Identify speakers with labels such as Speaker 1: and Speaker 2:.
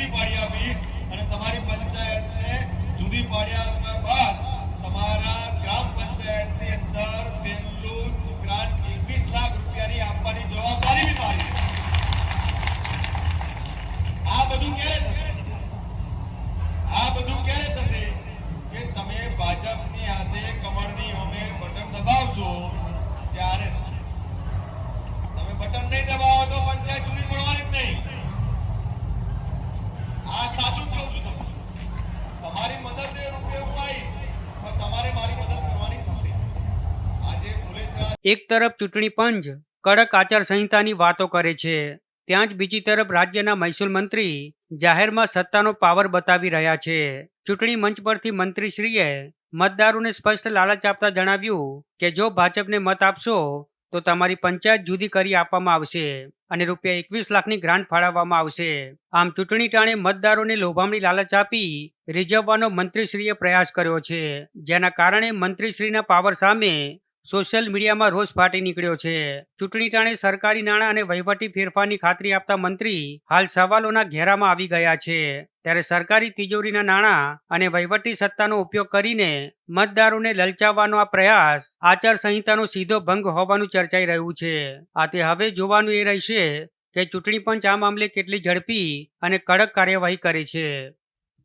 Speaker 1: જુદી પાડી આપીશ અને તમારી પંચાયતને જુદી પાડ્યા બાદ તમારા ગ્રામ પંચાયતની અંદર પહેલું જ ગ્રાન્ટ 21 લાખ રૂપિયાની આપવાની જવાબદારી બી મારી. આ બધું ક્યારે થશે? આ બધું ક્યારે થશે કે તમે ભાજપની હાથે કમળની અમે બટન દબાવશો ત્યારે. તમે બટન નહીં દબાવો તો પંચાયત જુદી પડવાની જ નહીં. આ સાચું કહું છું. તમારી મદદે રૂપે હું આવીશ પણ તમારે મારી મદદ કરવાની થશે. આજે ભૂલેચરા
Speaker 2: એક તરફ ચૂંટણી પંચ કડક આચાર સંહિતાની વાતો કરે છે, ત્યાં જ બીજી તરફ રાજ્યના મહેસૂલ મંત્રી જાહેરમાં સત્તાનો પાવર બતાવી રહ્યા છે. ચૂંટણી મંચ પરથી મંત્રીશ્રીએ મતદારોને સ્પષ્ટ લાલચ આપતા જણાવ્યું કે જો ભાજપને મત આપશો તો તમારી પંચાયત જુદી કરી આપવામાં આવશે અને રૂપિયા 21 લાખની ગ્રાન્ટ ફાળવવામાં આવશે. આમ ચૂંટણી ટાણે મતદારોને લોભામણી લાલચ આપી રીઝવવાનો મંત્રીશ્રીએ પ્રયાસ કર્યો છે, જેના કારણે મંત્રીશ્રીના પાવર સામે સોશિયલ મીડિયામાં રોષ ફાટી નીકળ્યો છે. ચૂંટણી ટાણે સરકારી નાણાં અને વહીવટી ફેરફારની ખાતરી આપતા મંત્રી હાલ સવાલોના ઘેરામાં આવી ગયા છે. ત્યારે સરકારી તિજોરીના નાણાં અને વહીવટી સત્તાનો ઉપયોગ કરીને મતદારોને લલચાવવાનો આ પ્રયાસ આચાર સંહિતાનો સીધો ભંગ હોવાનું ચર્ચાઈ રહ્યું છે. આથી હવે જોવાનું એ રહેશે કે ચૂંટણી પંચ આ મામલે કેટલી ઝડપી અને કડક કાર્યવાહી કરે છે.